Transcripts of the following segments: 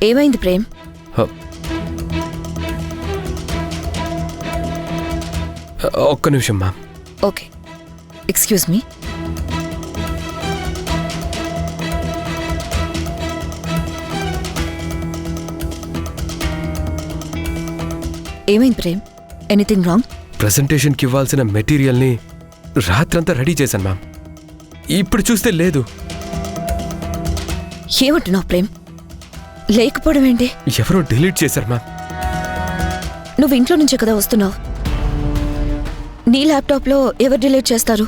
ఏమైంది ప్రేమ్? ఒక్క నిమిషం మ్యామ్. Okay, excuse me. ఏమైంది ప్రేమ్? Anything wrong? ప్రెజెంటేషన్కి ఇవ్వాల్సిన మెటీరియల్ని రాత్రంతా రెడీ చేశాను మ్యామ్. ఇప్పుడు చూస్తే లేదు. ఏమంటున్నావు ప్రేమ్? లేకపోవడం ఏంటి? ఎవరో డిలీట్ చేశారు మ్యామ్. నువ్వు ఇంట్లో నుంచే కదా వస్తున్నావు. నీ ల్యాప్టాప్లో ఎవరు డిలీట్ చేస్తారు?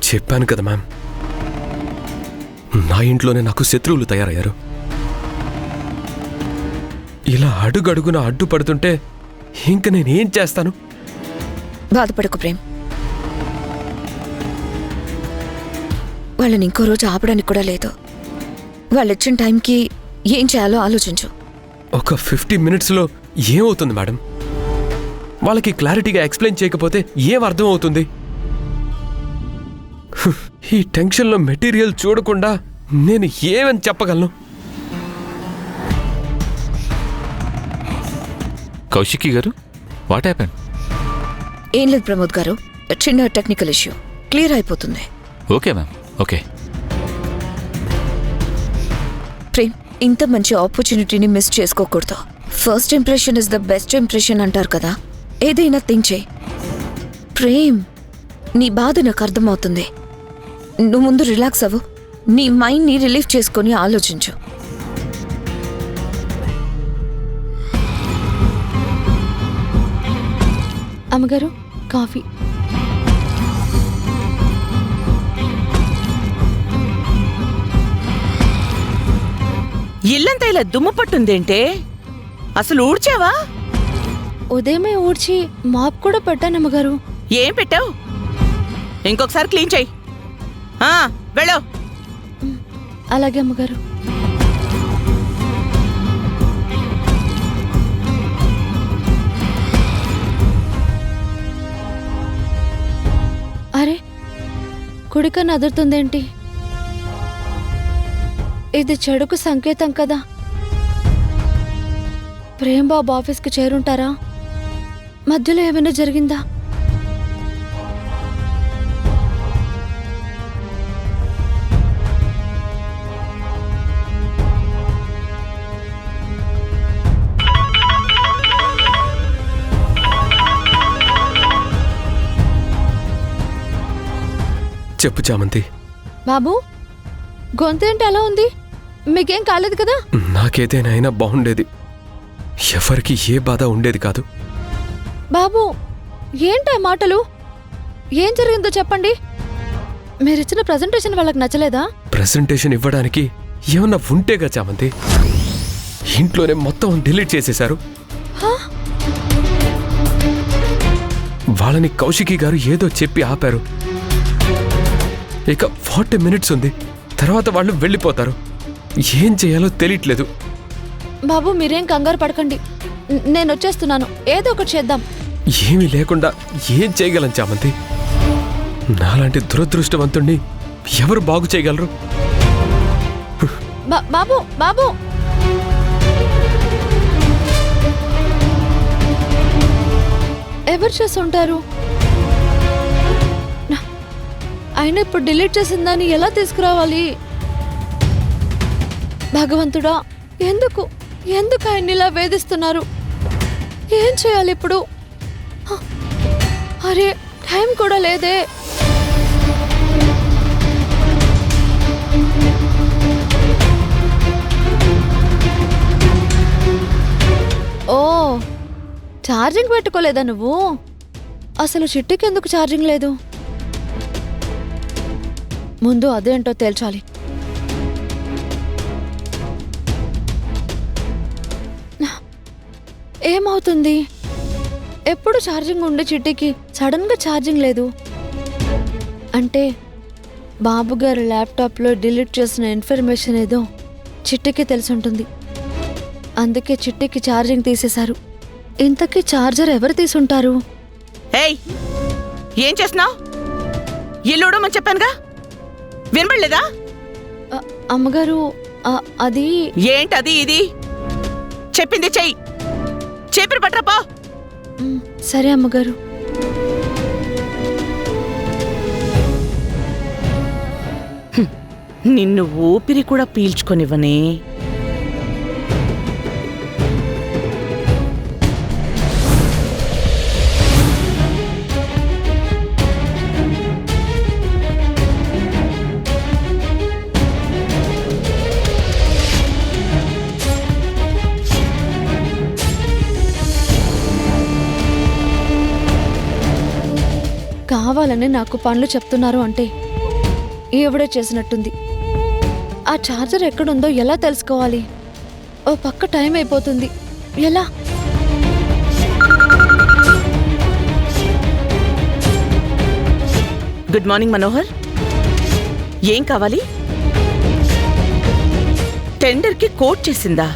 చెప్పాను కదా మ్యామ్, నా ఇంట్లోనే నాకు శత్రువులు తయారయ్యారు. ఇలా అడుగడుగున అడ్డుపడుతుంటే ఇంక నేనేం చేస్తాను? బాధపడకు ప్రేమ్. వాళ్ళని ఇంకో రోజు ఆపడానికి కూడా లేదు. వాళ్ళు ఇచ్చిన టైంకి ఏం చేయాలో ఆలోచించు. ఒక 50 మినిట్స్లో ఏమవుతుంది మేడం? వాళ్ళకి క్లారిటీగా ఎక్స్ప్లెయిన్ చేయకపోతే ఏం అర్థం అవుతుంది? ఈ టెన్షన్లో మెటీరియల్ చూడకుండా నేను ఏమని చెప్పగలను? కౌశికి గారు, వాట్ హ్యాపెన్? ఏం లేదు ప్రమోద్ గారు, చిన్న టెక్నికల్ ఇష్యూ. క్లియర్ అయిపోతుంది. Okay ma'am, okay. ప్రేమ్, ఇంత మంచి ఆపర్చునిటీని మిస్ చేసుకోకూడదు. First impression is the best impression అంటారు కదా. ఏదైనా థింక్ చేయి. ప్రేమ్, నీ బాధ నాకు అర్థమవుతుంది. నువ్వు ముందు రిలాక్స్ అవ్వు. నీ మైండ్ని రిలీఫ్ చేసుకొని ఆలోచించు. అమ్మగారు, కాఫీ. ఇల్లంతా ఇలా దుమ్ము పట్టుందేంటే? అసలు ఊడ్చావా? ఉదయమే ఊడ్చి మాప్ కూడా పెట్టానమ్మగారు. ఏం పెట్టావు? ఇంకొకసారి క్లీన్ చెయ్యి. వెళ్ళు. అలాగే అమ్మగారు. అరే, కుడికన్ను అదురుతుందేంటి? ఇది చెడుకు సంకేతం కదా. ప్రేమ్ బాబు ఆఫీస్కి చేరుంటారా? మధ్యలో ఏమైనా జరిగిందా? చెప్పు చామంతి. బాబు, గొంతేంటి అలా ఉంది? మీకేం కాలేదు కదా? నాకేదైనా అయినా బాగుండేది. ఎవరికి ఏ బాధ ఉండేది కాదు. బాబు, ఏంటా మాటలు? ఏం జరిగిందో చెప్పండి. మీరిచ్చిన ప్రెజెంటేషన్ వాళ్ళకి నచ్చలేదా? ప్రెజెంటేషన్ ఇవ్వడానికి ఏమన్నా ఉంటేగా చామంతి. ఇంట్లోనే మొత్తం డిలీట్ చేసేశారు. వాళ్ళని కౌశికి గారు ఏదో చెప్పి ఆపారు. ఇక 40 మినిట్స్ ఉంది, తర్వాత వాళ్ళు వెళ్ళిపోతారు. ఏం చేయాలో తెలియట్లేదు. బాబు, మీరేం కంగారు పడకండి. నేను వచ్చేస్తున్నాను. ఏదో ఒకటి చేద్దాం. ఏమీ లేకుండా ఏం చేయగలం చామంతి? నాలాంటి దురదృష్టవంతుణ్ణి ఎవరు బాగు చేయగలరు? బాబు, బాబు, ఎవరు చేస్తుంటారు? అయినా ఇప్పుడు డిలీట్ చేసిందని ఎలా తీసుకురావాలి? భగవంతుడా, ఎందుకు ఎందుకు ఆయన ఇలా వేధిస్తున్నారు? ఏం చేయాలి ఇప్పుడు? అరే, టైం కూడా లేదే. ఓ, ఛార్జింగ్ పెట్టుకోలేదా నువ్వు? అసలు చిట్టికి ఎందుకు ఛార్జింగ్ లేదు? ముందు అదేంటో తేల్చాలి. ఏమవుతుంది? ఎప్పుడు ఛార్జింగ్ ఉండే చిట్టికి సడన్ గా ఛార్జింగ్ లేదు అంటే బాబుగారు ల్యాప్టాప్లో డిలీట్ చేసిన ఇన్ఫర్మేషన్ ఏదో చిట్టికి తెలుసుంటుంది. అందుకే చిట్టికి ఛార్జింగ్ తీసేశారు. ఇంతకీ ఛార్జర్ ఎవరు తీసుంటారు? ఏయ్, ఏం చేస్తున్నావు? ఇల్లుడమని చెప్పానుగా, వినబడలేదా? అమ్మగారు, అది ఏంటది? ఇది చెప్పింది చెయ్యి. చేపిరి పట్రపో. సరే అమ్మగారు. నిన్ను ఊపిరి కూడా పీల్చుకొనివ్వనే. కావాలని నాకు పనులు చెప్తున్నారు అంటే ఎవడే చేసినట్టుంది. ఆ ఛార్జర్ ఎక్కడుందో ఎలా తెలుసుకోవాలి? ఓ పక్క టైం అయిపోతుంది. ఎలా? Good morning Manohar. ఏం కావాలి? టెండర్కి కోట్ చేసిందా?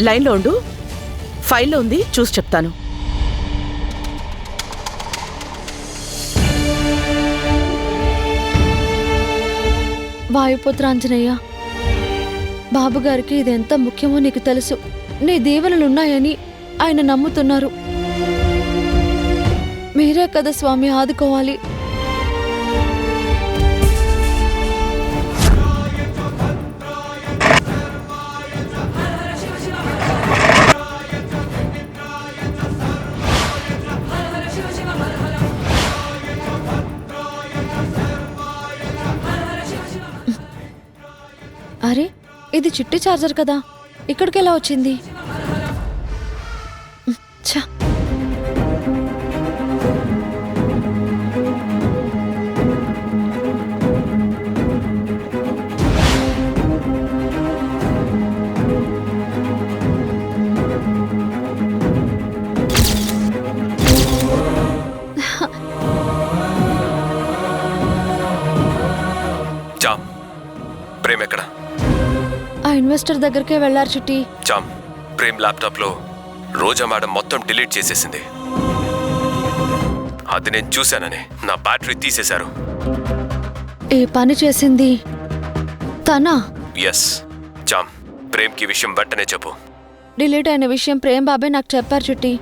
లైన్లో ఉండు. ఫైల్లో ఉంది, చూసి చెప్తాను. వాయుపుత్ర ఆంజనేయ, బాబుగారికి ఇది ఎంత ముఖ్యమో నీకు తెలుసు. నీ దీవెనలున్నాయని ఆయన నమ్ముతున్నారు. మీరే కదా స్వామి ఆదుకోవాలి. అరే, ఇది చిట్టి ఛార్జర్ కదా, ఇక్కడికి ఎలా వచ్చింది? ఛా! జామ్, ప్రేమ్ ఎక్కడ? ఆ ఇన్వెస్టర్ దగ్గరికే వెళ్ళారు చిట్టి. జామ్, ప్రేమ్ ల్యాప్టాప్లో రోజా మేడం మొత్తం డిలీట్ చేసేసింది. అది నేను చూశానని నా బ్యాటరీ తీసేశారు. ఏ పని చేసింది తనా? ఎస్ జామ్, ప్రేమ్కి విషయం వెంటనే చెప్పు. డిలీట్ అయిన విషయం ప్రేమ్ బాబాయ్ నాకు చెప్పారు చిట్టి.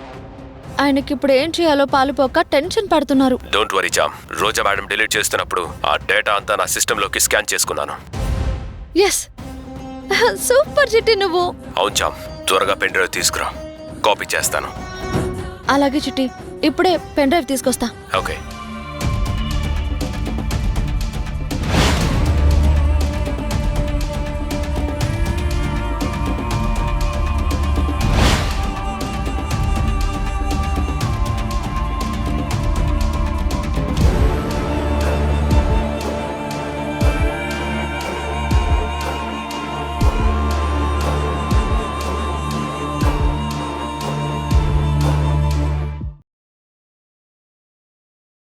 ఆయనకి ఇప్పుడు ఏం చేయాలో పాలుపోక టెన్షన్ పడుతున్నారు. Don't worry jam, Roja madam delete చేస్తున్నప్పుడు ఆ డేటా అంతా నా సిస్టంలోకి స్కాన్ చేసుకున్నాను. ఎస్, సూపర్ చిట్టి నువ్వు. అవును జామ్, త్వరగా పెన్ డ్రైవ్ తీసుకురా, కాపీ చేస్తాను. అలాగే చిట్టి, ఇప్పుడే పెన్ డ్రైవ్ తీసుకొస్తా. ఓకే.